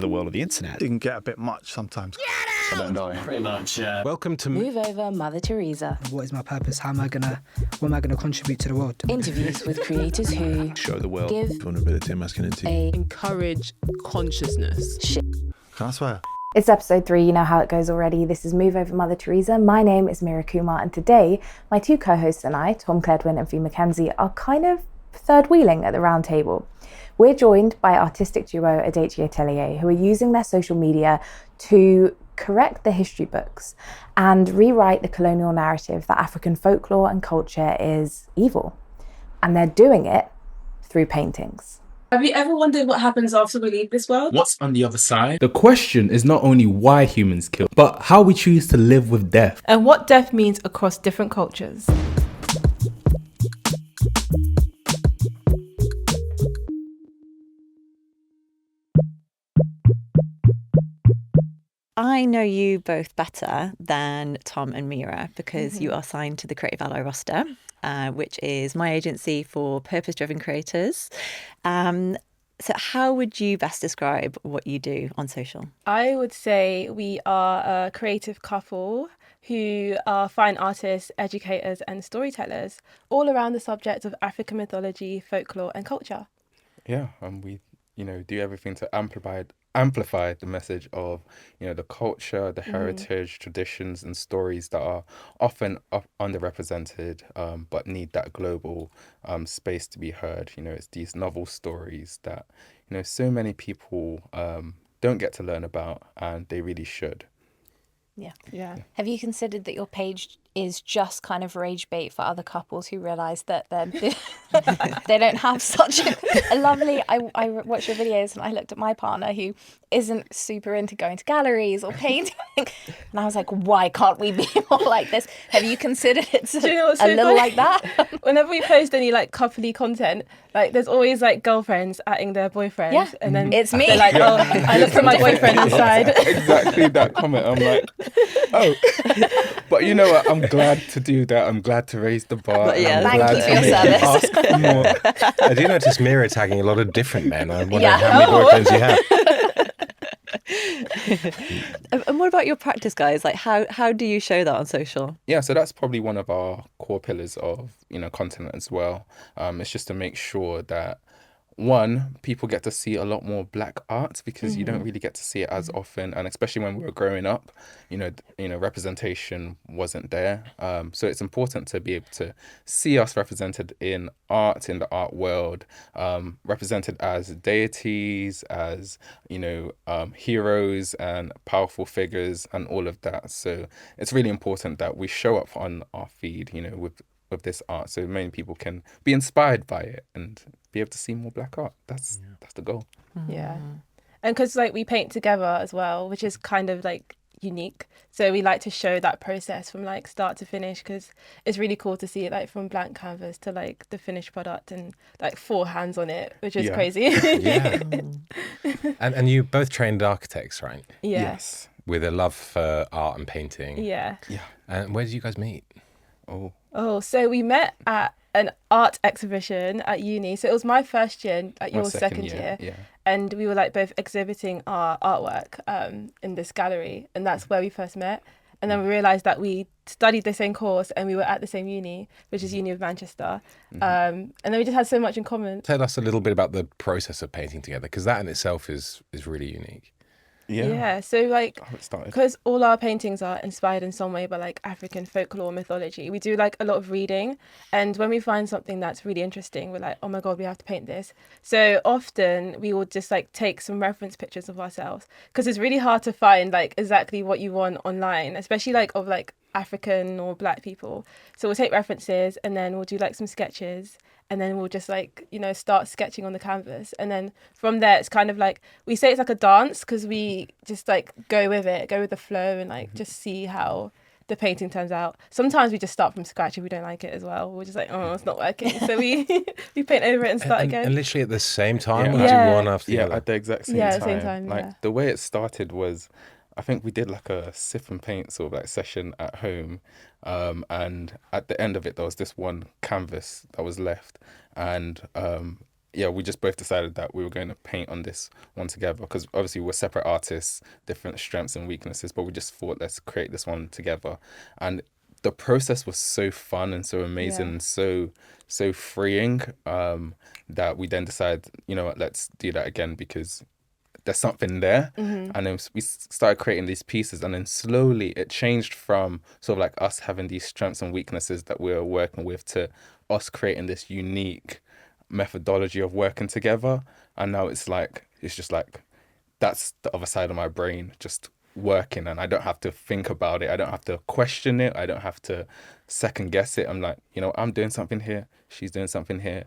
The world of the internet. It can get a bit much sometimes. I don't die. Pretty much, yeah. Welcome to Move Over Mother Teresa. What is my purpose? What am I gonna contribute to the world? Interviews with creators who Show the world give vulnerability and masculinity. Encourage consciousness. Can I swear? It's episode 3, you know how it goes already. This is Move Over Mother Teresa. My name is Mira Kumar, and today my two co-hosts and I, Tom Cledwin and Fee McKenzie, are kind of third wheeling at the round table. We're joined by artistic duo Adeche Atelier, who are using their social media to correct the history books and rewrite the colonial narrative that African folklore and culture is evil. And they're doing it through paintings. Have you ever wondered what happens after we leave this world? What's on the other side? The question is not only why humans kill, but how we choose to live with death. And what death means across different cultures. I know you both better than Tom and Mira because you are signed to the Creative Ally roster, which is my agency for purpose-driven creators. So how would you best describe what you do on social? I would say we are a creative couple who are fine artists, educators and storytellers, all around the subject of African mythology, folklore and culture. Yeah, and we, do everything to amplify the message of, the culture, the heritage, traditions and stories that are often underrepresented, but need that global space to be heard. It's these novel stories that, so many people don't get to learn about, and they really should. Yeah. Have you considered that your page is just kind of rage bait for other couples who realise that they don't have such a lovely... I watched your videos and I looked at my partner who isn't super into going to galleries or painting. And I was like, why can't we be more like this? Have you considered it a little funny? Like that? Whenever we post any coupley content, there's always girlfriends atting their boyfriends. Yeah. And then it's me. They're like, oh, I looked at my boyfriend inside. Exactly that comment. I'm like, oh. But you know what? I'm glad to do that. I'm glad to raise the bar. But yeah, I'm thank you for your service. ask for more. I do notice Mira tagging a lot of different men. I wonder how many boyfriends you have. And what about your practice, guys? How do you show that on social? Yeah, so that's probably one of our core pillars of, content as well. It's just to make sure that, one, people get to see a lot more Black art because you don't really get to see it as often, and especially when we were growing up, representation wasn't there. So it's important to be able to see us represented in art, in the art world, represented as deities, as heroes and powerful figures, and all of that. So it's really important that we show up on our feed, with this art, so many people can be inspired by it and be able to see more Black art. That's the goal. Yeah. And because we paint together as well, which is kind of unique. So we like to show that process from start to finish, because it's really cool to see it from blank canvas to the finished product and 4 hands on it, which is crazy. Yeah. And you both trained architects, right? Yeah. Yes. With a love for art and painting. Yeah. Yeah. And where did you guys meet? So we met at an art exhibition at uni. So it was my first year, your second year. Yeah. And we were both exhibiting our artwork in this gallery, and that's where we first met. And then we realised that we studied the same course and we were at the same uni, which is Uni of Manchester. And then we just had so much in common. Tell us a little bit about the process of painting together, because that in itself is really unique. Yeah, so how it started. because all our paintings are inspired in some way by African folklore mythology, we do a lot of reading, and when we find something that's really interesting, we're like, oh my god, we have to paint this. So often we will just take some reference pictures of ourselves, because it's really hard to find exactly what you want online, especially of African or Black people. So we'll take references and then we'll do some sketches, and then we'll just start sketching on the canvas, and then from there it's kind of we say it's a dance, because we just go with the flow, and just see how the painting turns out. Sometimes we just start from scratch if we don't like it as well. We're just oh, it's not working, so we paint over it and start again. And literally at the same time, Yeah. or do one after the other? At the exact same time. Yeah, at the same time, The way it started was, I think we did a sip and paint sort of session at home, and at the end of it there was this one canvas that was left, and yeah, we just both decided that we were going to paint on this one together, because obviously we're separate artists, different strengths and weaknesses, but we just thought, let's create this one together. And the process was so fun and so amazing and so freeing, that we then decided, you know what, let's do that again, because there's something there. And then we started creating these pieces, and then slowly it changed from sort of like us having these strengths and weaknesses that we were working with to us creating this unique methodology of working together. And now it's just like that's the other side of my brain just working, and I don't have to think about it, I don't have to question it, I don't have to second guess it. I'm like, you know, I'm doing something here, she's doing something here,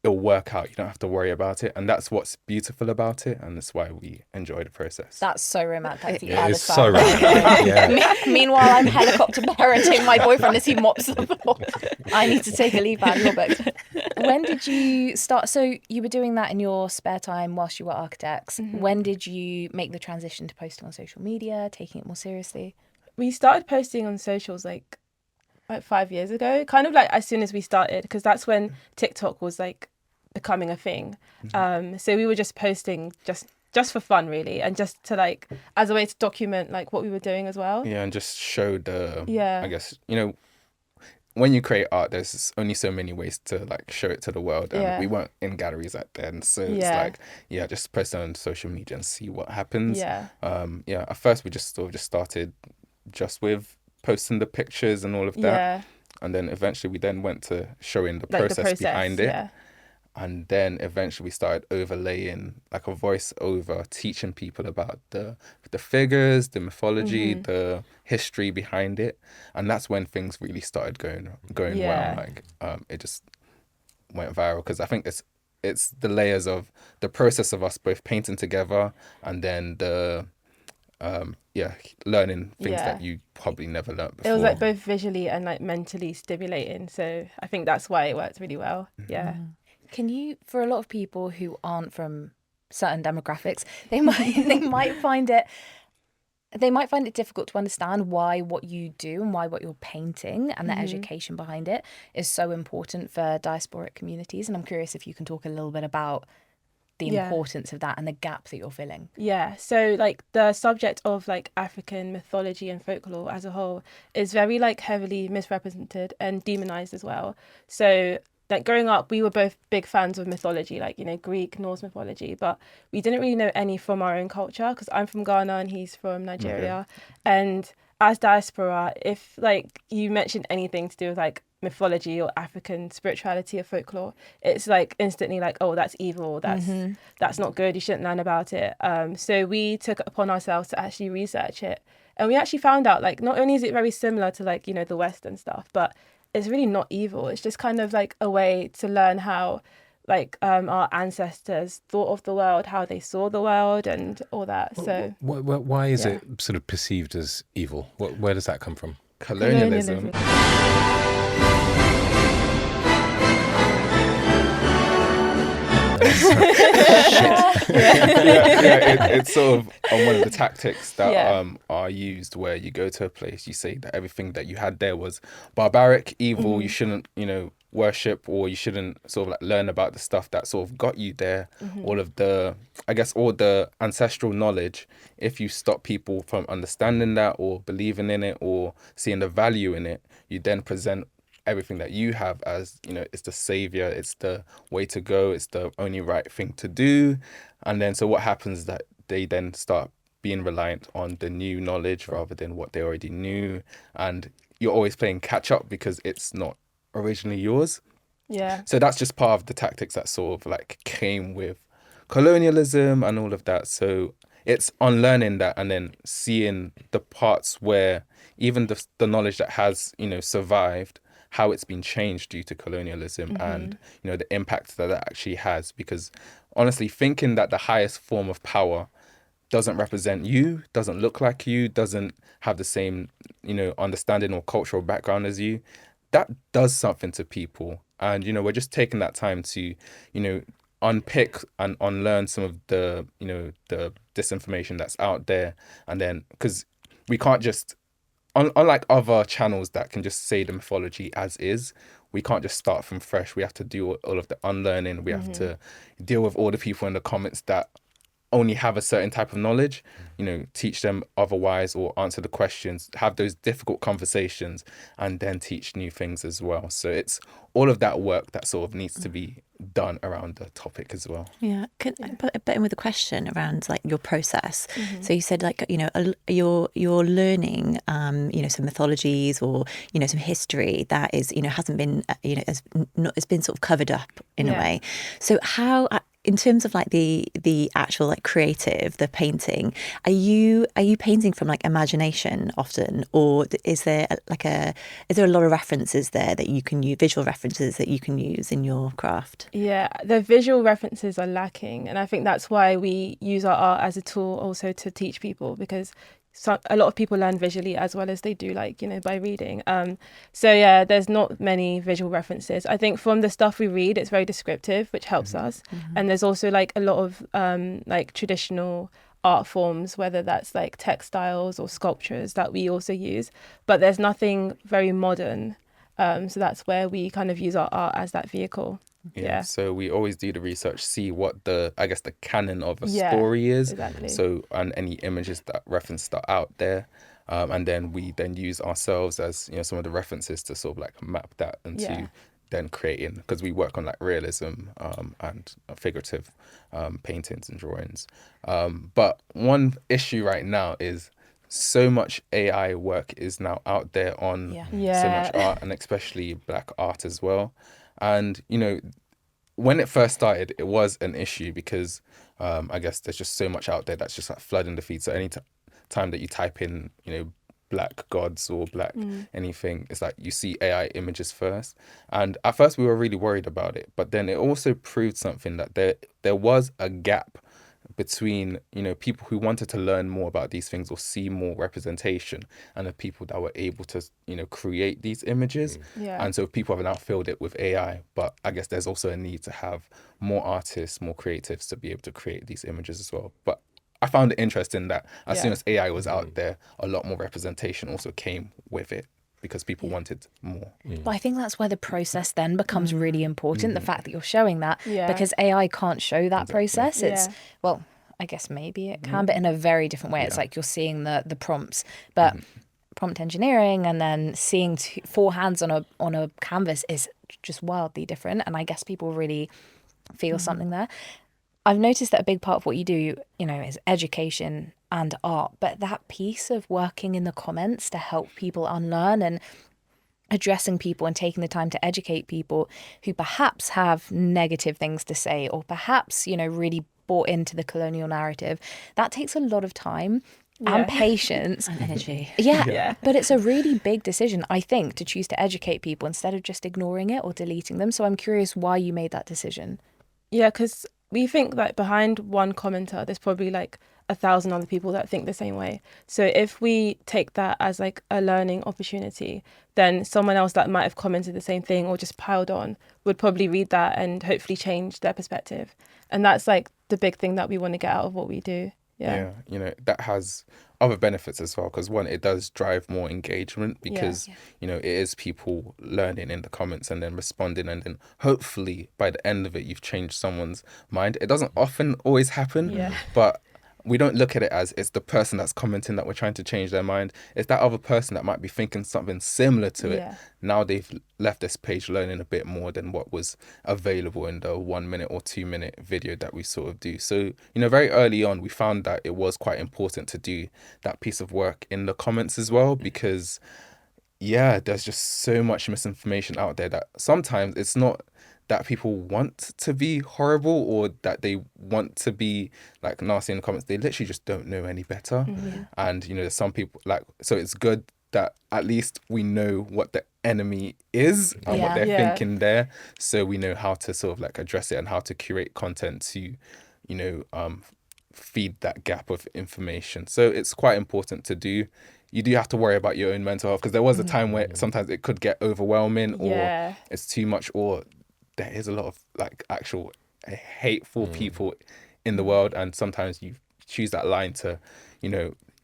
it'll work out. You don't have to worry about it. And that's what's beautiful about it. And that's why we enjoy the process. That's so romantic. It is so romantic. Yeah. Meanwhile, I'm helicopter parenting my boyfriend as he mops the floor. I need to take a leaf out of your book. When did you start? So you were doing that in your spare time whilst you were architects. When did you make the transition to posting on social media, taking it more seriously? We started posting on socials like 5 years ago, kind of like as soon as we started, because that's when TikTok was like becoming a thing. So we were just posting just for fun, really, and just to like as a way to document like what we were doing as well. Yeah, and just show I guess, you know, when you create art, there's only so many ways to like show it to the world, and we weren't in galleries back then, so it's like just post it on social media and see what happens. At first we just sort of just started just with posting the pictures and all of that, and then eventually we then went to showing the process behind it. And then eventually we started overlaying like a voiceover, teaching people about the figures, the mythology, the history behind it. And that's when things really started going well. Like it just went viral, because I think it's the layers of the process of us both painting together, and then the learning things that you probably never learned before. It was like both visually and like mentally stimulating. So I think that's why it worked really well. Yeah. Can you, for a lot of people who aren't from certain demographics, they might find it difficult to understand why what you do and why what you're painting and the education behind it is so important for diasporic communities. And I'm curious if you can talk a little bit about the importance of that and the gap that you're filling. Yeah, so like the subject of like African mythology and folklore as a whole is very like heavily misrepresented and demonized as well. So like growing up, we were both big fans of mythology, like, you know, Greek, Norse mythology, but we didn't really know any from our own culture, because I'm from Ghana and he's from Nigeria. And as diaspora, if like you mention anything to do with like mythology or African spirituality or folklore, it's like instantly like, oh, that's evil, that's not good, you shouldn't learn about it. So we took it upon ourselves to actually research it, and we actually found out like not only is it very similar to like, you know, the West and stuff, but it's really not evil. It's just kind of like a way to learn how like our ancestors thought of the world, how they saw the world and all that. So why is it sort of perceived as evil? Where does that come from? Colonialism. It's sort of one of the tactics that are used, where you go to a place, you say that everything that you had there was barbaric, evil, you shouldn't, you know, worship, or you shouldn't sort of like learn about the stuff that sort of got you there. All of the, I guess, all the ancestral knowledge. If you stop people from understanding that or believing in it or seeing the value in it, you then present everything that you have as, you know, it's the savior, it's the way to go, it's the only right thing to do. And then so what happens is that they then start being reliant on the new knowledge rather than what they already knew, and you're always playing catch up because it's not originally yours. So that's just part of the tactics that sort of like came with colonialism and all of that. So it's unlearning that and then seeing the parts where even the knowledge that has, you know, survived, how it's been changed due to colonialism and, you know, the impact that actually has. Because honestly, thinking that the highest form of power doesn't represent you, doesn't look like you, doesn't have the same, you know, understanding or cultural background as you, that does something to people. And, you know, we're just taking that time to, you know, unpick and unlearn some of the, you know, the disinformation that's out there. And then, because we can't just, unlike other channels that can just say the mythology as is, we can't just start from fresh. We have to do all of the unlearning. We have to deal with all the people in the comments that only have a certain type of knowledge, teach them otherwise, or answer the questions, have those difficult conversations, and then teach new things as well. So it's all of that work that sort of needs to be done around the topic as well. Yeah. Can I put in with a question around like your process? So you said like, you're learning, some mythologies or, some history that is, hasn't been, has been sort of covered up in a way. So how, in terms of like the actual like creative, the painting, are you painting from like imagination often, or is there a lot of references there that you can use, visual references that you can use in your craft? Yeah, the visual references are lacking, and I think that's why we use our art as a tool also to teach people, because a lot of people learn visually as well as they do by reading. So yeah, there's not many visual references. I think from the stuff we read, it's very descriptive, which helps us. And there's also like a lot of traditional art forms, whether that's like textiles or sculptures, that we also use, but there's nothing very modern. So that's where we kind of use our art as that vehicle. Yeah. So we always do the research, see what the canon of a story is. Exactly. So, and any images that reference that out there. And then we use ourselves as, some of the references to sort of like map that into then creating, because we work on like realism and figurative paintings and drawings. But one issue right now is so much AI work is now out there on so much art, and especially Black art as well. And, when it first started, it was an issue because I guess there's just so much out there that's just like flooding the feed. So any time that you type in, Black gods or Black anything, it's like you see AI images first. And at first we were really worried about it. But then it also proved something, that there was a gap between people who wanted to learn more about these things or see more representation, and the people that were able to create these images. And so people have now filled it with AI, but I guess there's also a need to have more artists, more creatives to be able to create these images as well. But I found it interesting that as soon as AI was out there, a lot more representation also came with it, because people wanted more. But I think that's where the process then becomes really important, the fact that you're showing that, because AI can't show that process. It's, well, I guess maybe it can, but in a very different way. It's like you're seeing the prompts, but prompt engineering and then seeing four hands on a canvas is just wildly different. And I guess people really feel something there. I've noticed that a big part of what you do, is education and art, but that piece of working in the comments to help people unlearn and addressing people and taking the time to educate people who perhaps have negative things to say, or perhaps, really bought into the colonial narrative, that takes a lot of time and patience and energy. But it's a really big decision, I think, to choose to educate people instead of just ignoring it or deleting them. So I'm curious why you made that decision. Yeah, because we think that behind one commenter, there's probably like 1,000 other people that think the same way. So if we take that as like a learning opportunity, then someone else that might have commented the same thing or just piled on would probably read that and hopefully change their perspective. And that's like the big thing that we want to get out of what we do. That has other benefits as well, because one, it does drive more engagement, because it is people learning in the comments and then responding, and then hopefully by the end of it you've changed someone's mind. It doesn't often always happen, but we don't look at it as it's the person that's commenting that we're trying to change their mind. It's that other person that might be thinking something similar to it. Now they've left this page learning a bit more than what was available in the 1 minute or 2 minute video that we sort of do. So, very early on, we found that it was quite important to do that piece of work in the comments as well, because there's just so much misinformation out there that sometimes it's not that people want to be horrible or that they want to be like nasty in the comments. They literally just don't know any better. And there's some people so it's good that at least we know what the enemy is and what they're thinking there, so we know how to sort of like address it and how to curate content to feed that gap of information. So it's quite important to do. You do have to worry about your own mental health, because there was a time where sometimes it could get overwhelming or it's too much, or there is a lot of like actual hateful people in the world, and sometimes you choose that line to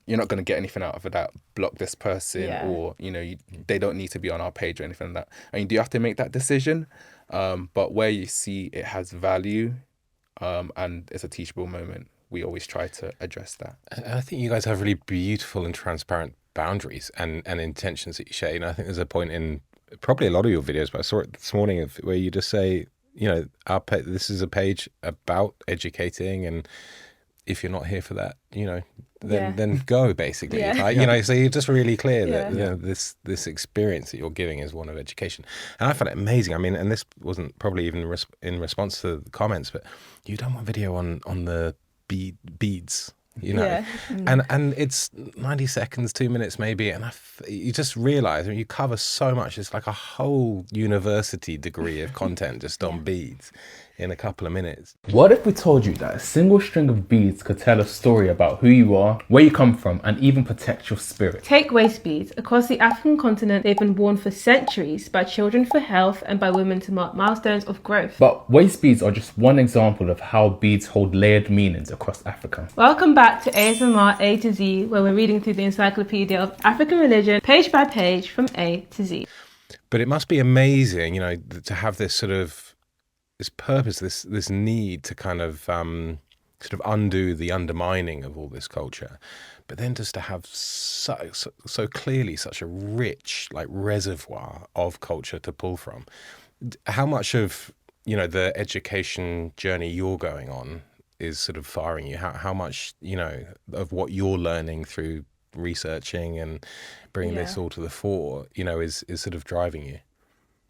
you're not going to get anything out of it that block this person or, you know, they don't need to be on our page or anything like that. And you do have to make that decision. But where you see it has value and it's a teachable moment, we always try to address that. And I think you guys have really beautiful and transparent boundaries and intentions that you share. You know, I think there's a point in probably a lot of your videos, but I saw it this morning, where you just say, you know, this is a page about educating, and if you're not here for that, you know, then go, basically. Right? You know, so you're just really clear that you know, this experience that you're giving is one of education. And I found it amazing. I mean, and this wasn't probably even in response to the comments, but you've done one video on the beads, you know, and it's 90 seconds, 2 minutes maybe, and you just realize, I mean, you cover so much. It's like a whole university degree of content just on beads in a couple of minutes. What if we told you that a single string of beads could tell a story about who you are, where you come from, and even protect your spirit? Take waist beads. Across the African continent, they've been worn for centuries by children for health and by women to mark milestones of growth. But waist beads are just one example of how beads hold layered meanings across Africa. Welcome back to ASMR A to Z, where we're reading through the Encyclopedia of African Religion, page by page, from A to Z. But it must be amazing, you know, to have this sort of this purpose, this need to kind of sort of undo the undermining of all this culture, but then just to have so clearly such a rich like reservoir of culture to pull from. How much of, you know, the education journey you're going on is sort of firing you? How much, you know, of what you're learning through researching and bringing this all to the fore, you know, is sort of driving you?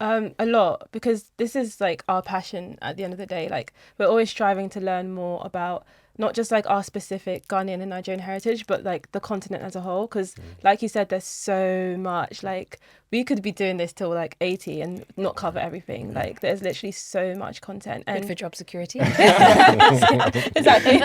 A lot, because this is like our passion at the end of the day. Like, we're always striving to learn more about not just like our specific Ghanaian and Nigerian heritage, but like the continent as a whole. Because like you said, there's so much. Like, we could be doing this till like 80 and not cover everything. Like, there's literally so much content. And good for job security. Exactly.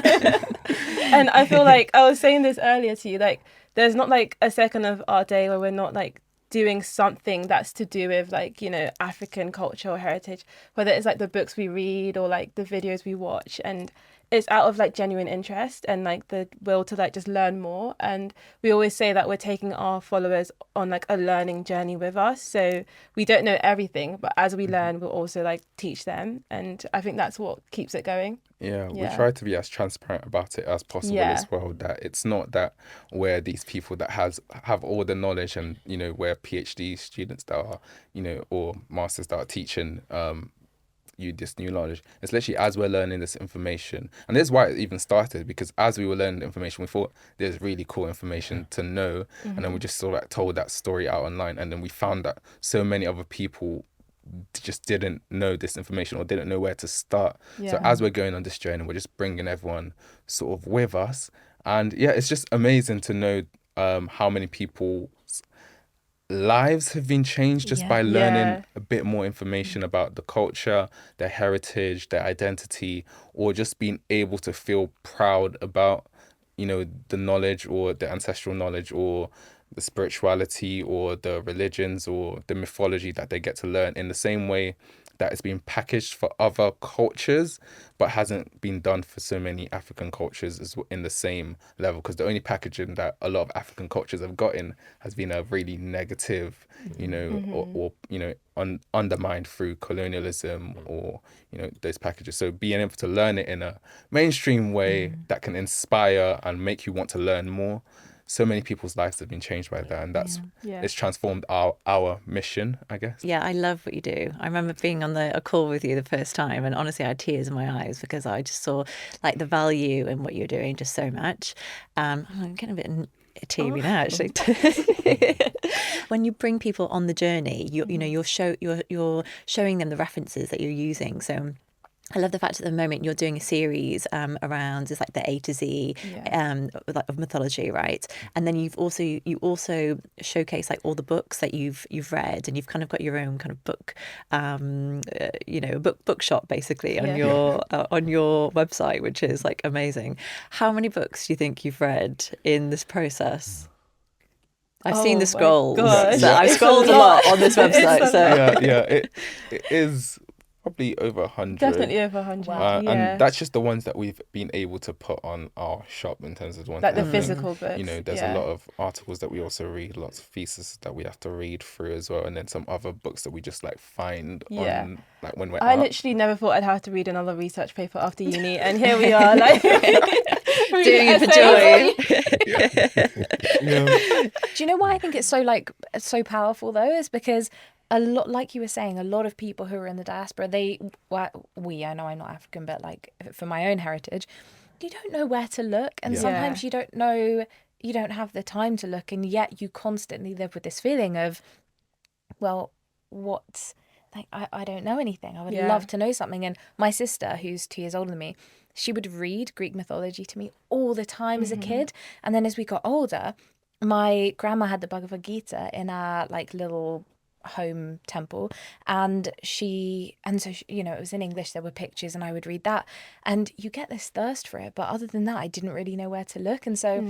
And I feel like I was saying this earlier to you, like, there's not like a second of our day where we're not like doing something that's to do with, like, you know, African culture or heritage, whether it's like the books we read or like the videos we watch, and it's out of like genuine interest and like the will to like just learn more. And we always say that we're taking our followers on like a learning journey with us, so we don't know everything, but as we learn, we'll also like teach them, and I think that's what keeps it going. We try to be as transparent about it as possible as well, that it's not that we're these people that have all the knowledge and, you know, we're PhD students that are, you know, or masters that are teaching you this new knowledge. It's literally as we're learning this information, and this is why it even started, because as we were learning the information, we thought there's really cool information to know, and then we just sort of like told that story out online, and then we found that so many other people just didn't know this information or didn't know where to start. So as we're going on this journey, we're just bringing everyone sort of with us, and it's just amazing to know how many people's lives have been changed just by learning a bit more information about the culture, their heritage, their identity, or just being able to feel proud about, you know, the knowledge or the ancestral knowledge or the spirituality or the religions or the mythology that they get to learn, in the same way that it's been packaged for other cultures but hasn't been done for so many African cultures as in the same level, because the only packaging that a lot of African cultures have gotten has been a really negative, you know, or you know, undermined through colonialism or, you know, those packages. So being able to learn it in a mainstream way that can inspire and make you want to learn more, so many people's lives have been changed by that, and that's it's transformed our mission, I guess. I love what you do. I remember being on a call with you the first time, and honestly I had tears in my eyes because I just saw like the value in what you're doing just so much. I'm getting a bit teary now, actually. When you bring people on the journey, you're showing them the references that you're using. So I love the fact at the moment you're doing a series around, it's like the A to Z of mythology, right? And then you also showcase like all the books that you've read, and you've kind of got your own kind of book, bookshop basically on your website, which is like amazing. How many books do you think you've read in this process? I've seen the scrolls. So I've scrolled a lot on this website. It is probably over 100. Definitely over 100. Wow. Yeah. And that's just the ones that we've been able to put on our shop in terms of the ones like that the have been, physical books. you know, there's a lot of articles that we also read, lots of theses that we have to read through as well, and then some other books that we just like find on like when we're I out. literally never thought I'd have to read another research paper after uni, and here we are, like doing it for joy. Do you know why I think it's so powerful though? Is because a lot, like you were saying, a lot of people who are in the diaspora, I know I'm not African, but like for my own heritage, you don't know where to look, and sometimes you don't know, you don't have the time to look, and yet you constantly live with this feeling of, well, what? Like I don't know anything. I would love to know something. And my sister, who's 2 years older than me, she would read Greek mythology to me all the time as a kid, and then as we got older, my grandma had the Bhagavad Gita in our like little home temple, and so you know, it was in English, there were pictures, and I would read that, and you get this thirst for it, but other than that I didn't really know where to look. And so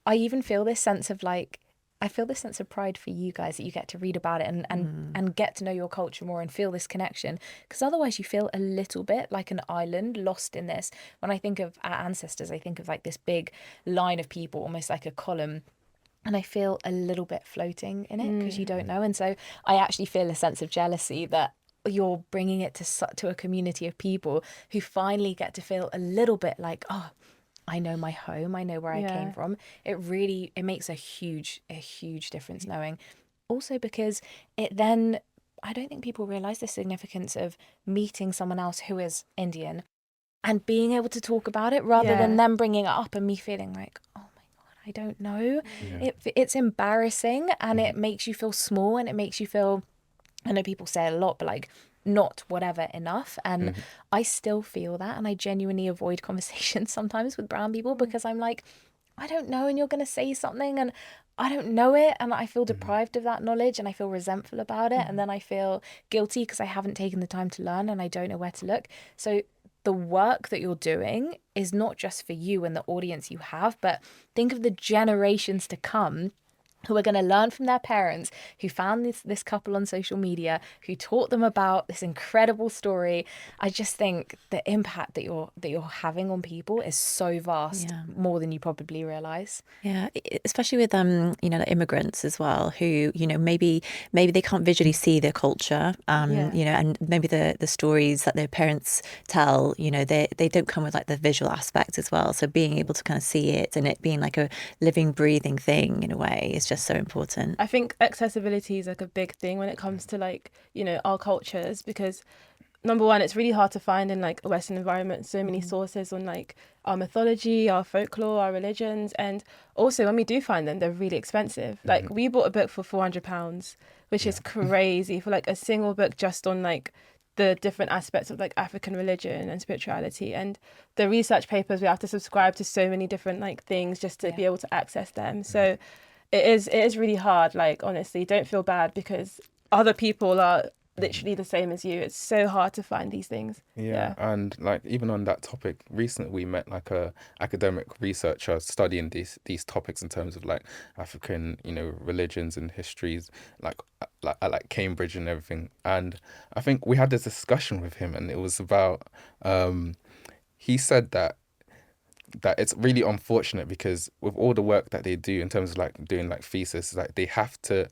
I even feel this sense of like, I feel this sense of pride for you guys that you get to read about it and get to know your culture more and feel this connection, because otherwise you feel a little bit like an island lost in this. When I think of our ancestors, I think of like this big line of people, almost like a column, and I feel a little bit floating in it because you don't know. And so I actually feel a sense of jealousy that you're bringing it to a community of people who finally get to feel a little bit like, oh, I know my home, I know where I came from. It makes a huge difference knowing. Also because it then, I don't think people realize the significance of meeting someone else who is Indian and being able to talk about it rather than them bringing it up and me feeling like, oh, I don't know. It's embarrassing, and it makes you feel small, and it makes you feel, I know people say it a lot, but like not whatever enough. And I still feel that, and I genuinely avoid conversations sometimes with brown people because I'm like, I don't know, and you're going to say something and I don't know it, and I feel deprived of that knowledge, and I feel resentful about it, and then I feel guilty because I haven't taken the time to learn and I don't know where to look. So the work that you're doing is not just for you and the audience you have, but think of the generations to come who are going to learn from their parents, who found this couple on social media, who taught them about this incredible story. I just think the impact that you're having on people is so vast, more than you probably realize. Yeah, especially with you know, the immigrants as well, who, you know, maybe they can't visually see their culture, you know, and maybe the stories that their parents tell, you know, they don't come with like the visual aspect as well. So being able to kind of see it and it being like a living, breathing thing in a way is just so important. I think accessibility is like a big thing when it comes to like, you know, our cultures, because number one, it's really hard to find in like a Western environment so many sources on like our mythology, our folklore, our religions, and also when we do find them, they're really expensive. Like we bought a book for £400, which is crazy for like a single book just on like the different aspects of like African religion and spirituality, and the research papers, we have to subscribe to so many different like things just to be able to access them. So it is really hard. Like honestly, don't feel bad because other people are literally the same as you. It's so hard to find these things. And like even on that topic, recently we met like a academic researcher studying these topics in terms of like African, you know, religions and histories, like at Cambridge and everything. And I think we had this discussion with him, and it was about he said that it's really unfortunate because with all the work that they do in terms of like doing like thesis, like they have to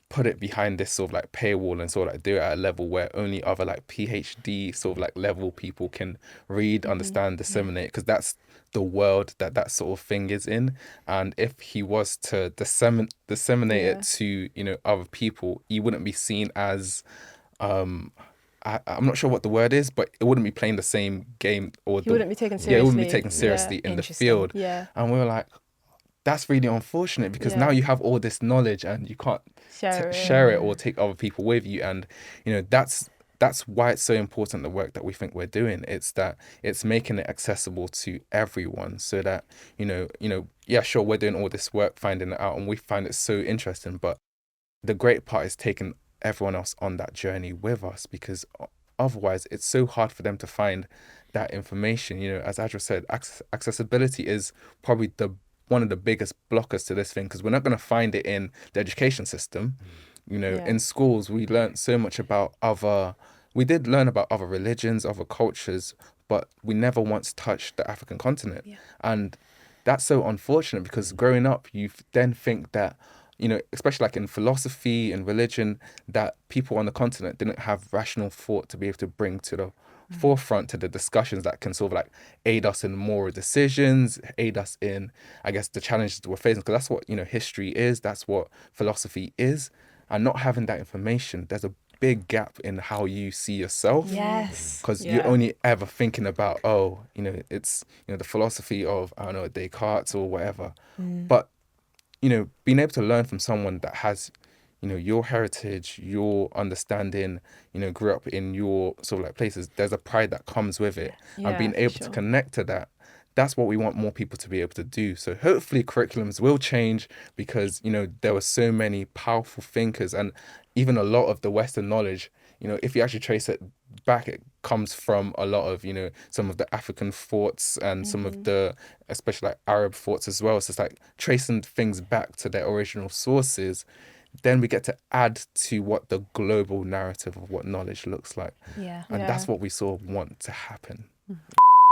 put it behind this sort of like paywall and sort of like do it at a level where only other like PhD sort of like level people can read, understand, disseminate, because that's the world that sort of thing is in. And if he was to disseminate it to, you know, other people, he wouldn't be seen as I'm not sure what the word is, but it wouldn't be playing the same game, or he wouldn't be taken seriously. Yeah, it wouldn't be taken seriously in the field. And we were like, that's really unfortunate because now you have all this knowledge and you can't share it or take other people with you. And you know, that's why it's so important, the work that we think we're doing. It's that it's making it accessible to everyone, so that you know, yeah, sure, we're doing all this work finding it out and we find it so interesting, but the great part is taking everyone else on that journey with us, because otherwise it's so hard for them to find that information. You know, as Adwoa said, accessibility is probably one of the biggest blockers to this thing, because we're not going to find it in the education system. You know, in schools we learn so much about other we did learn about other religions, other cultures, but we never once touched the African continent. And that's so unfortunate, because growing up, you then think that, you know, especially like in philosophy and religion, that people on the continent didn't have rational thought to be able to bring to the forefront to the discussions that can sort of like aid us in moral decisions, aid us in, I guess, the challenges that we're facing. Because that's what, you know, history is, that's what philosophy is. And not having that information, there's a big gap in how you see yourself. Yes. Because you're only ever thinking about, oh, you know, it's, you know, the philosophy of, I don't know, Descartes or whatever. But, you know, being able to learn from someone that has, you know, your heritage, your understanding, you know, grew up in your sort of like places, there's a pride that comes with it. And being able to connect to that, that's what we want more people to be able to do. So hopefully curriculums will change, because, you know, there were so many powerful thinkers, and even a lot of the Western knowledge, you know, if you actually trace it back, it comes from a lot of, you know, some of the African thoughts and some of the, especially like Arab thoughts as well. So it's like tracing things back to their original sources. Then we get to add to what the global narrative of what knowledge looks like. And that's what we sort of want to happen.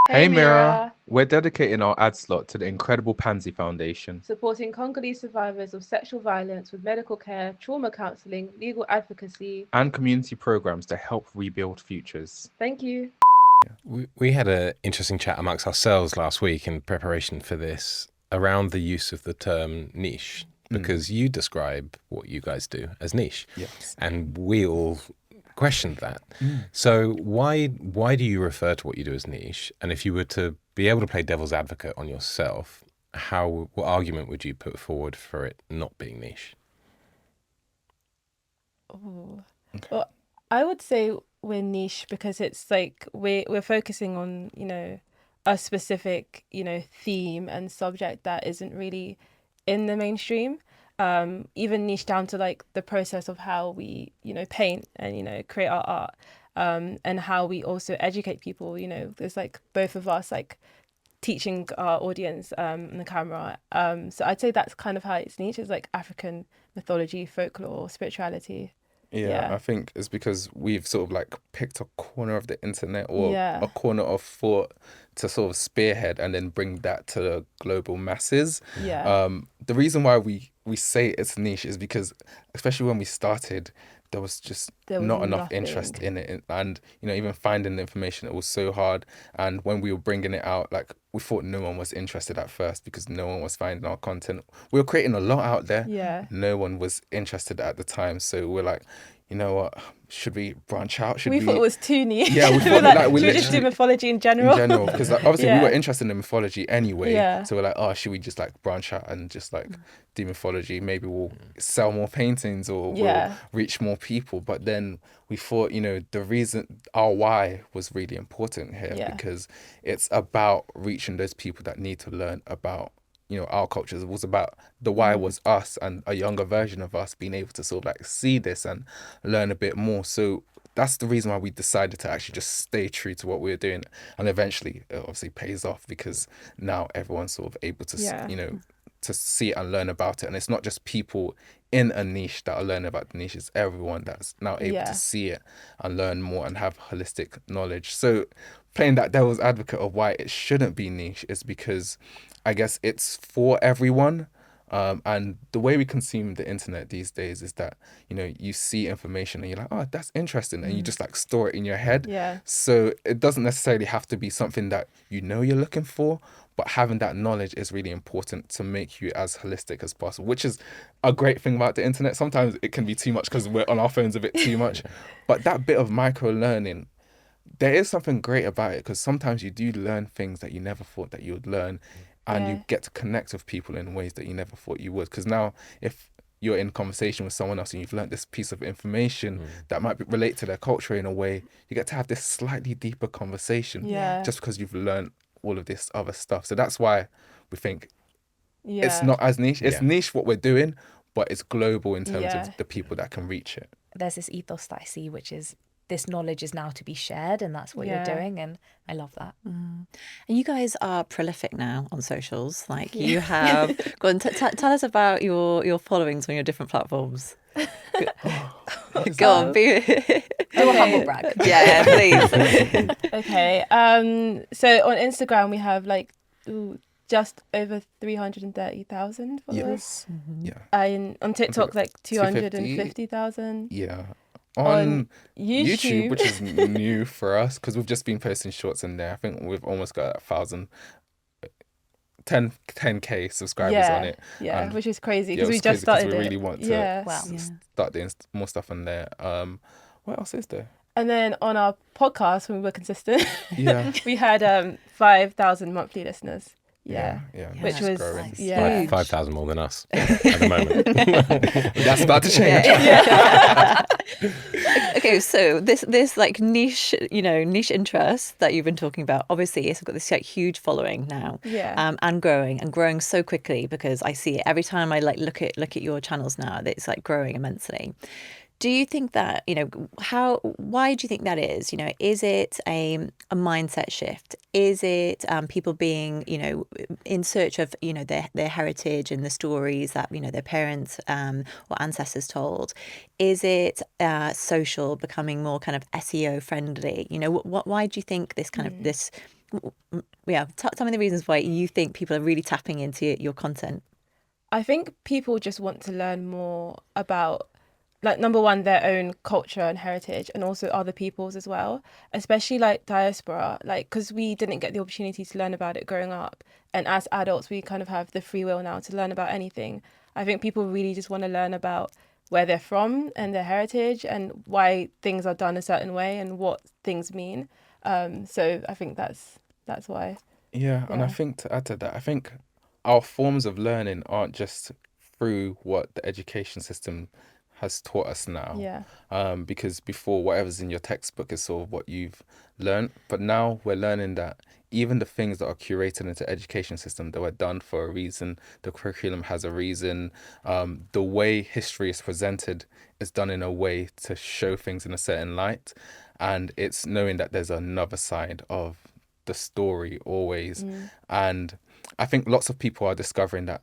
Hey Mira, we're dedicating our ad slot to the incredible Pansy Foundation, supporting Congolese survivors of sexual violence with medical care, trauma counselling, legal advocacy, and community programs to help rebuild futures. Thank you. We had an interesting chat amongst ourselves last week in preparation for this around the use of the term niche, because you describe what you guys do as niche. Yes. And we all questioned that. So why do you refer to what you do as niche? And if you were to be able to play devil's advocate on yourself, what argument would you put forward for it not being niche? Well, I would say we're niche because it's like we're focusing on, you know, a specific, you know, theme and subject that isn't really in the mainstream. Even niche down to like the process of how we, you know, paint and, you know, create our art, and how we also educate people. You know, there's like both of us like teaching our audience on the camera. So I'd say that's kind of how it's niche. It's like African mythology, folklore, spirituality. Yeah, I think it's because we've sort of like picked a corner of the internet or a corner of thought to sort of spearhead and then bring that to the global masses. The reason why we say it's niche is because, especially when we started, there was just not enough interest in it. And, you know, even finding the information, it was so hard. And when we were bringing it out, like, we thought no one was interested at first because no one was finding our content. We were creating a lot out there. No one was interested at the time. So we're like, you know what, should we branch out? We thought it was too niche. Yeah, we thought like, should we just do mythology in general? Because like, obviously we were interested in mythology anyway. So we're like, oh, should we just like branch out and just like do mythology? Maybe we'll sell more paintings or we'll reach more people. But then we thought, you know, the reason, our why was really important here because it's about reaching those people that need to learn about, you know, our cultures. It was about the why was us and a younger version of us being able to sort of like see this and learn a bit more. So that's the reason why we decided to actually just stay true to what we were doing. And eventually it obviously pays off because now everyone's sort of able to, you know, to see it and learn about it. And it's not just people in a niche that are learning about the niche, it's everyone that's now able to see it and learn more and have holistic knowledge. So playing that devil's advocate of why it shouldn't be niche is because I guess it's for everyone. And the way we consume the internet these days is that, you know, you see information and you're like, oh, that's interesting. And you just like store it in your head. So it doesn't necessarily have to be something that you know you're looking for, but having that knowledge is really important to make you as holistic as possible, which is a great thing about the internet. Sometimes it can be too much because we're on our phones a bit too much. But that bit of micro learning, there is something great about it because sometimes you do learn things that you never thought that you would learn. And you get to connect with people in ways that you never thought you would. Because now, if you're in conversation with someone else and you've learned this piece of information that might relate to their culture in a way, you get to have this slightly deeper conversation just because you've learned all of this other stuff. So that's why we think it's not as niche. It's niche what we're doing, but it's global in terms of the people that can reach it. There's this ethos that I see, which is this knowledge is now to be shared, and that's what you're doing, and I love that. And you guys are prolific now on socials. Like you have go on, tell us about your followings on your different platforms. Go on, Do a humble brag. Yeah, please. Okay. So on Instagram we have like just over 330,000 followers. Yeah. And on TikTok like 250. 250,000. Yeah. On YouTube, which is YouTube. new for us because we've just been posting shorts in there. I think we've almost got 10K subscribers on it. Yeah, And which is crazy yeah, because we it's just crazy 'cause started we it. really want to Yeah. start doing more stuff on there. What else is there? And then on our podcast, when we were consistent, Yeah. we had 5,000 monthly listeners. Yeah. Which that's was growing. yeah. 5,000 more than us at the moment. That's about to change. Okay, so this like niche interest that you've been talking about, obviously it's got this like huge following now, and growing so quickly because I see it every time I like look at your channels now that it's like growing immensely. Do you think that, why do you think that is? Is it a mindset shift? Is it people being, in search of, their heritage and the stories that, their parents or ancestors told? Is it social, becoming more kind of SEO friendly? Why do you think this kind of this? Tell me the reasons why you think people are really tapping into your content. I think people just want to learn more about, like, number one, their own culture and heritage, and also other people's as well, especially like diaspora, like, because we didn't get the opportunity to learn about it growing up, and as adults we kind of have the free will now to learn about anything. I think people really just want to learn about where they're from and their heritage and why things are done a certain way and what things mean. So I think that's why. Yeah, and I think to add to that, I think our forms of learning aren't just through what the education system has taught us now. Because before, whatever's in your textbook is sort of what you've learned, but now we're learning that even the things that are curated into education system, that were done for a reason, the curriculum has a reason, the way history is presented is done in a way to show things in a certain light, and it's knowing that there's another side of the story always. And I think lots of people are discovering that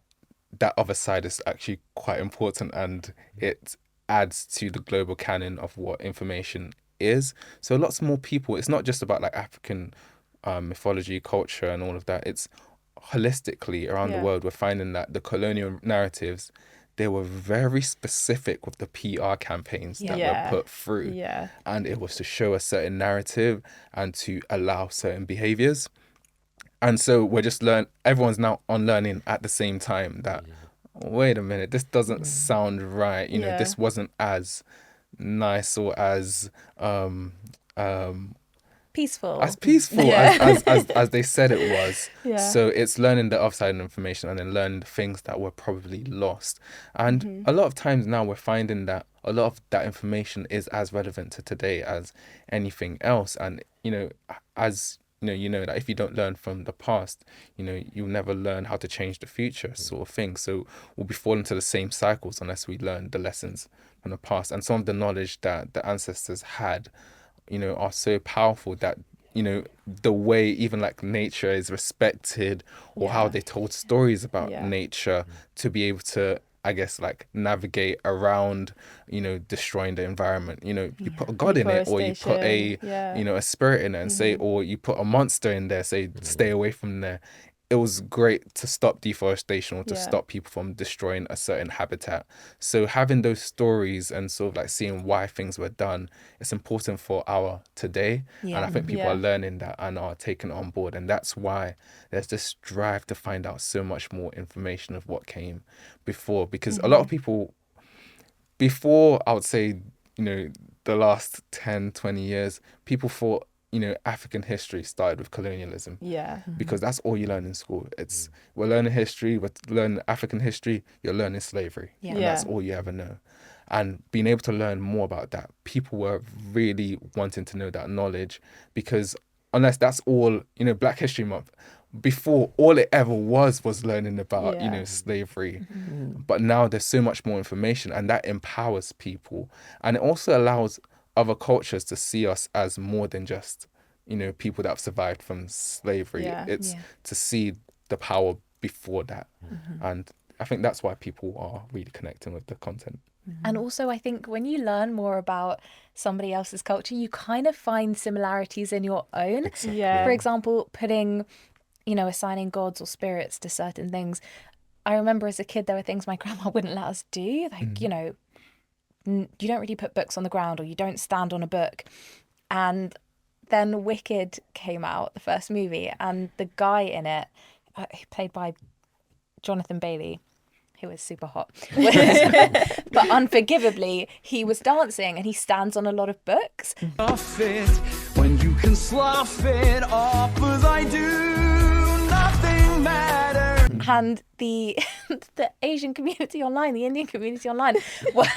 other side is actually quite important, and it adds to the global canon of what information is. So lots more people, it's not just about like African mythology, culture and all of that. It's holistically around the world. We're finding that the colonial narratives, they were very specific with the PR campaigns that were put through. And it was to show a certain narrative and to allow certain behaviors. And so we're just everyone's now unlearning at the same time that, wait a minute, this doesn't sound right. This wasn't as nice or as peaceful as they said it was. So it's learning the offside information and then learning the things that were probably lost. And a lot of times now we're finding that a lot of that information is as relevant to today as anything else. And as that if you don't learn from the past, you'll never learn how to change the future, sort of thing. So we'll be falling into the same cycles unless we learn the lessons from the past. And some of the knowledge that the ancestors had, are so powerful that, the way even like nature is respected, or how they told stories about nature to be able to, I guess, like navigate around, destroying the environment. You put a god in it, or you put a spirit in it and say, or you put a monster in there, say, stay away from there. It was great to stop deforestation or to stop people from destroying a certain habitat. So having those stories and sort of like seeing why things were done, it's important for our today. And I think people are learning that and are taking it on board. And that's why there's this drive to find out so much more information of what came before. Because a lot of people, before, I would say, the last 10, 20 years, people thought, African history started with colonialism. Because that's all you learn in school. We're learning history, we're learning African history, you're learning slavery. And that's all you ever know. And being able to learn more about that, people were really wanting to know that knowledge, because unless that's all, Black History Month, before all it ever was learning about, slavery. But now there's so much more information, and that empowers people. And it also allows other cultures to see us as more than just, people that have survived from slavery. It's to see the power before that. And I think that's why people are really connecting with the content. And also, I think when you learn more about somebody else's culture, you kind of find similarities in your own. Exactly. Yeah. For example, putting, assigning gods or spirits to certain things. I remember as a kid, there were things my grandma wouldn't let us do. Like, you don't really put books on the ground, or you don't stand on a book. And then Wicked came out, the first movie, and the guy in it, played by Jonathan Bailey, who is super hot, but unforgivably, he was dancing and he stands on a lot of books. When you can slough it off as I do, nothing matters. And the Asian community online, the Indian community online, well,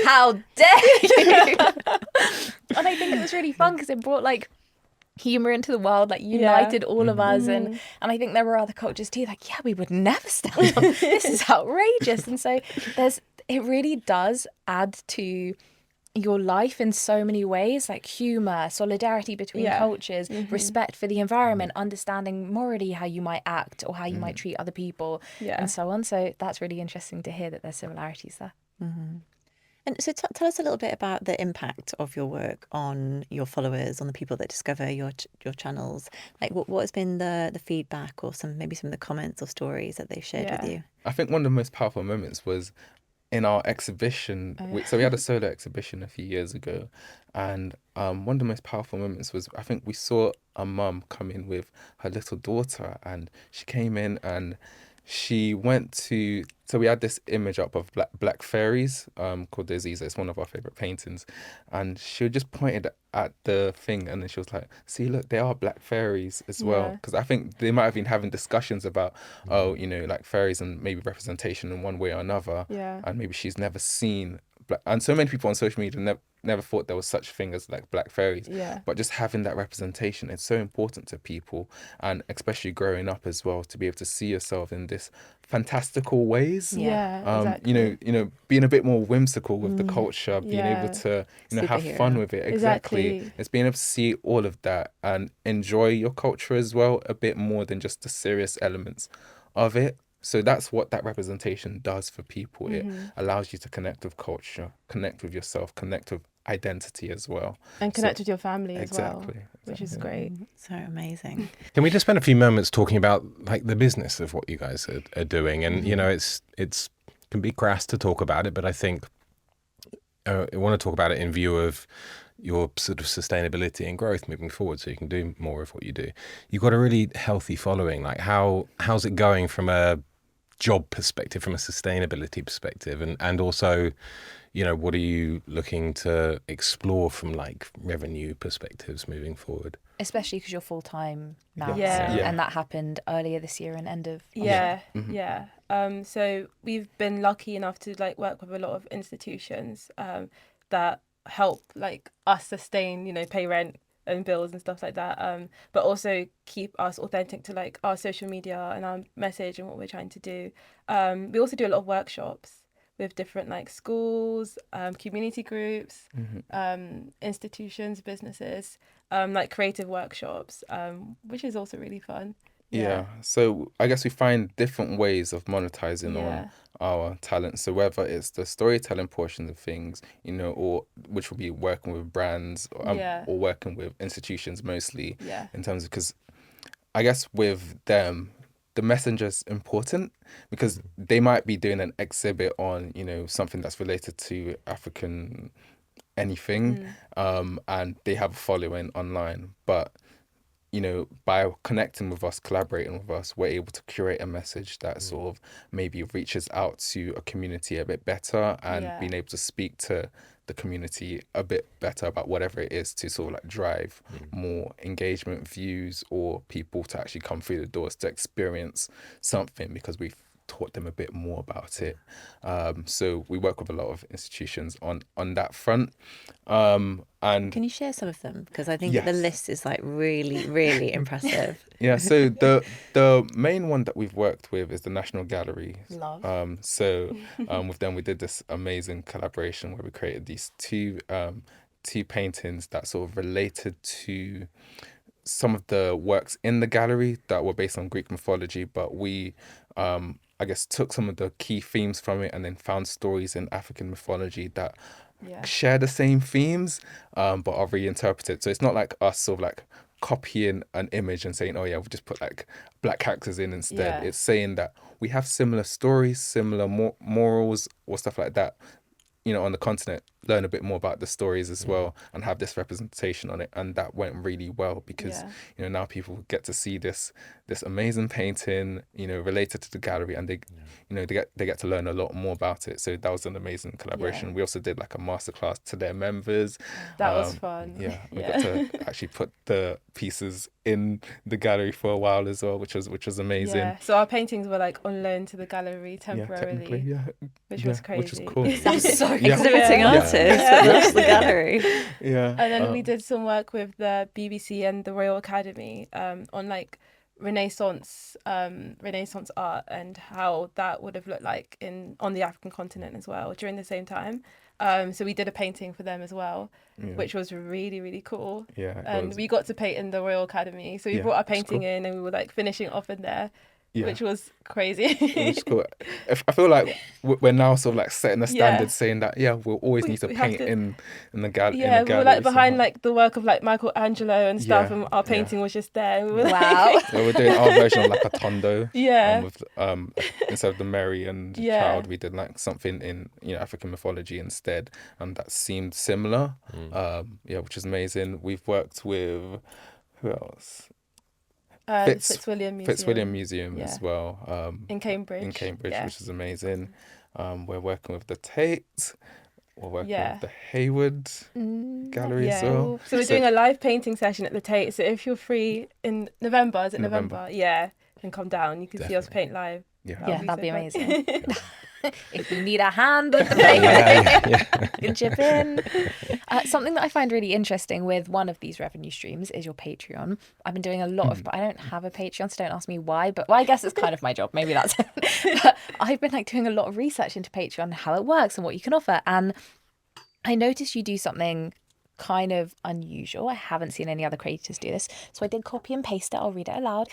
how dare you? And I think it was really fun because it brought like humor into the world, like united all of us. And I think there were other cultures too, like, yeah, we would never stand on this is outrageous. And so it really does add to your life in so many ways, like humor, solidarity between cultures, respect for the environment, understanding morally how you might act or how you might treat other people, and so on. So that's really interesting to hear that there's similarities there. And so tell us a little bit about the impact of your work on your followers, on the people that discover your channels. Like what has been the feedback, or maybe some of the comments or stories that they've shared with you? I think one of the most powerful moments was in our exhibition. So we had a solo exhibition a few years ago, and one of the most powerful moments was, I think we saw a mum come in with her little daughter, and she came in and she went to, so we had this image up of black fairies called Aziza. It's one of our favorite paintings, and she just pointed at the thing, and then she was like, see, look, they are black fairies as well. Because I think they might have been having discussions about, like fairies and maybe representation in one way or another, and maybe she's never seen black, and so many people on social media never thought there was such a thing as like black fairies, but just having that representation is so important to people, and especially growing up as well, to be able to see yourself in this fantastical ways, exactly. Being a bit more whimsical with the culture, being able to have fun with it, exactly. It's being able to see all of that and enjoy your culture as well, a bit more than just the serious elements of it. So that's what that representation does for people. It allows you to connect with culture, connect with yourself, connect with identity as well. And connect with your family as well, which is great. So amazing. Can we just spend a few moments talking about like the business of what you guys are doing? And, it's can be crass to talk about it, but I think I want to talk about it in view of your sort of sustainability and growth moving forward, so you can do more of what you do. You've got a really healthy following. Like how's it going from a job perspective, from a sustainability perspective, and also, what are you looking to explore from like revenue perspectives moving forward? Especially because you're full-time now. And that happened earlier this year and end of so we've been lucky enough to like work with a lot of institutions that help like us sustain, pay rent and bills and stuff like that, but also keep us authentic to like our social media and our message and what we're trying to do. We also do a lot of workshops with different like schools, community groups, institutions, businesses, like creative workshops, which is also really fun. So I guess we find different ways of monetizing on our talent. So whether it's the storytelling portion of things, or which will be working with brands, or working with institutions mostly, in terms of, because I guess with them, the messenger's important, because they might be doing an exhibit on, something that's related to African anything, and they have a following online, but by connecting with us, collaborating with us, we're able to curate a message that sort of maybe reaches out to a community a bit better, and being able to speak to the community a bit better about whatever it is, to sort of like drive more engagement, views, or people to actually come through the doors to experience something, because we've taught them a bit more about it. So we work with a lot of institutions on that front. And can you share some of them? Because I think the list is like really, really impressive. So the main one that we've worked with is the National Gallery. Love. So with them we did this amazing collaboration where we created these two paintings that sort of related to some of the works in the gallery that were based on Greek mythology, but we I guess, took some of the key themes from it and then found stories in African mythology that share the same themes, but are reinterpreted. So it's not like us sort of like copying an image and saying, oh yeah, we'll just put like black characters in instead. It's saying that we have similar stories, similar morals or stuff like that, you know, on the continent, learn a bit more about the stories as well and have this representation on it. And that went really well because, you know, now people get to see this amazing painting, you know, related to the gallery, and they, you know, they get to learn a lot more about it. So that was an amazing collaboration. We also did like a masterclass to their members. That was fun. Yeah, we got to actually put the pieces in the gallery for a while as well, which was amazing. Yeah, so our paintings were like on loan to the gallery temporarily, which was crazy. Which was cool. That's so exhibiting artists. That's the gallery. Yeah. And then we did some work with the BBC and the Royal Academy on like Renaissance art and how that would have looked like on the African continent as well during the same time. So we did a painting for them as well, which was really, really cool. Yeah. And we got to paint in the Royal Academy. So we brought our painting in and we were like finishing off in there. Which was crazy. Which is cool. I feel like we're now sort of like setting the standard, saying that we'll always need to paint in the gallery. Yeah, we were like behind like the work of like Michelangelo and stuff, and our painting was just there. We were So we're doing our version of like a tondo. With instead of the Mary and child, we did like something in, you know, African mythology instead, and that seemed similar. Which is amazing. We've worked with who else? Fitzwilliam Museum as well. In Cambridge. Which is amazing. We're working with the Tate. We're working with the Hayward Gallery as well. So we're doing a live painting session at the Tate. So if you're free in November, is it November? Yeah, then come down. You can see us paint live. That'd be amazing. If you need a hand with the painting, you can chip in. Something that I find really interesting with one of these revenue streams is your Patreon. I've been doing a lot of, but I don't have a Patreon, so don't ask me why. But I guess it's kind of my job. Maybe that's it. But I've been like doing a lot of research into Patreon, how it works and what you can offer. And I noticed you do something kind of unusual. I haven't seen any other creators do this, so I did copy and paste it. I'll read it aloud.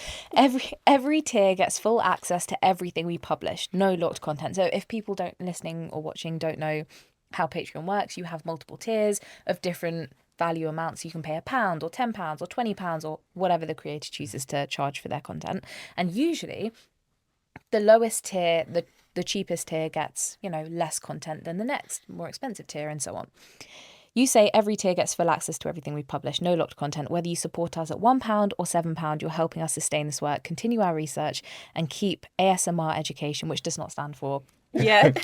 Every tier gets full access to everything we publish, no locked content. So if people listening or watching don't know how Patreon works, you have multiple tiers of different value amounts. You can pay £1 or £10 or £20 or whatever the creator chooses to charge for their content. And usually the lowest tier, the cheapest tier gets, you know, less content than the next more expensive tier, and so on. You say every tier gets full access to everything we publish, no locked content. Whether you support us at £1 or £7, you're helping us sustain this work, continue our research, and keep ASMR education, which does not stand for open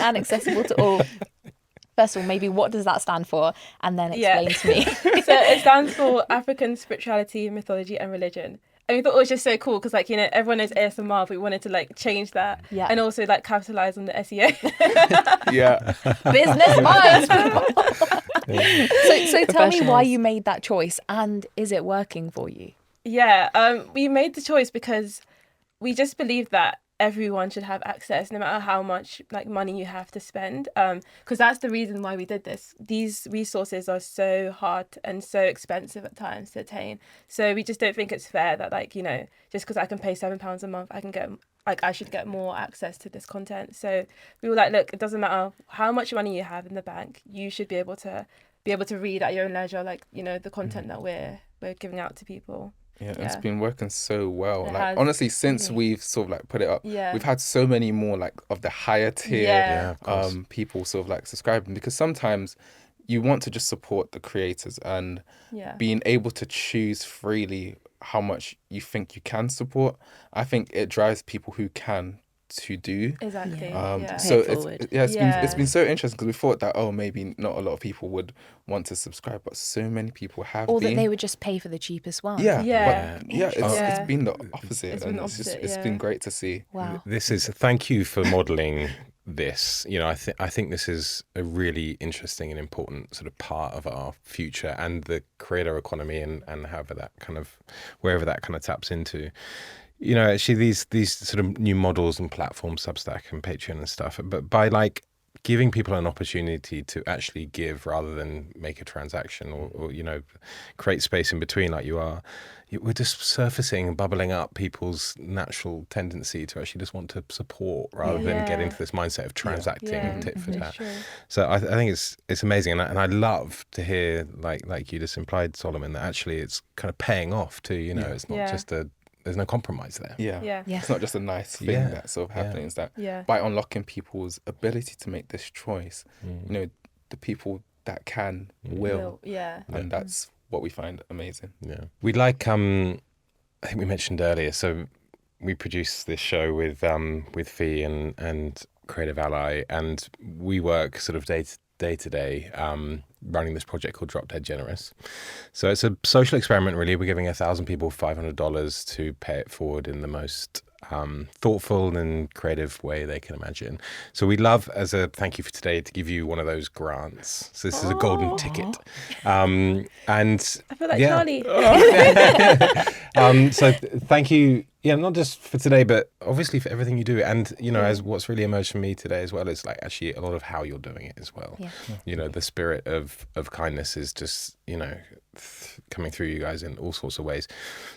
and accessible to all. First of all, maybe what does that stand for? And then explain to me. So it stands for African Spirituality, Mythology and Religion. And we thought it was just so cool because, like, you know, everyone knows ASMR, but we wanted to like change that and also like capitalize on the SEO. Business minds. So tell me why you made that choice, and is it working for you? We made the choice because we just believe that everyone should have access, no matter how much like money you have to spend, because that's the reason why we did this. These resources are so hard and so expensive at times to attain, so we just don't think it's fair that, like, you know, just because I can pay £7 a month, I should get more access to this content. So we were like, look, it doesn't matter how much money you have in the bank, you should be able to read at your own leisure, like, you know, the content that we're giving out to people. It's been working so well. Honestly, since we've sort of like put it up, we've had so many more like of the higher tier people sort of like subscribing, because sometimes you want to just support the creators, and being able to choose freely how much you think you can support, I think it drives people who can to do exactly. So it's been so interesting, because we thought that maybe not a lot of people would want to subscribe, but so many people have, or that they would just pay for the cheapest one. It's been the opposite. It's been great to see. Wow. Thank you for modeling this. You know, I think this is a really interesting and important sort of part of our future and the creator economy, and wherever that kind of taps into. You know, actually these sort of new models and platforms, Substack and Patreon and stuff, but by like giving people an opportunity to actually give rather than make a transaction or you know, create space in between like you are. We're just surfacing and bubbling up people's natural tendency to actually just want to support rather than get into this mindset of transacting tit for tat. So I think it's amazing, and I love to hear like you just implied, Solomon, that actually it's kind of paying off too. You know, it's not just there's no compromise there. It's not just a nice thing that's sort of happening. It's that by unlocking people's ability to make this choice, you know, the people that can will, and that's what we find amazing. We like I think we mentioned earlier, so we produce this show with Fee and Creative Ally, and we work sort of day to day running this project called Drop Dead Generous. So it's a social experiment, really. We're giving 1,000 people $500 to pay it forward in the most thoughtful and creative way they can imagine. So we'd love, as a thank you for today, to give you one of those grants. So this is a golden ticket. And I feel like Charlie. So thank you, not just for today, but obviously for everything you do. And, you know, as what's really emerged from me today as well, is like actually a lot of how you're doing it as well. You know, the spirit of kindness is just, you know, coming through you guys in all sorts of ways.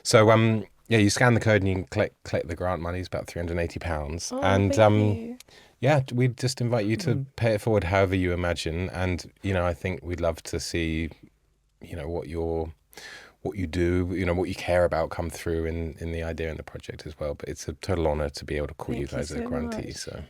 So, you scan the code and you can collect the grant money. It's about £380. And we'd just invite you to pay it forward however you imagine. And, you know, I think we'd love to see, you know, what you do, you know, what you care about come through in the idea and the project as well. But it's a total honour to be able to call you guys a grantee. So.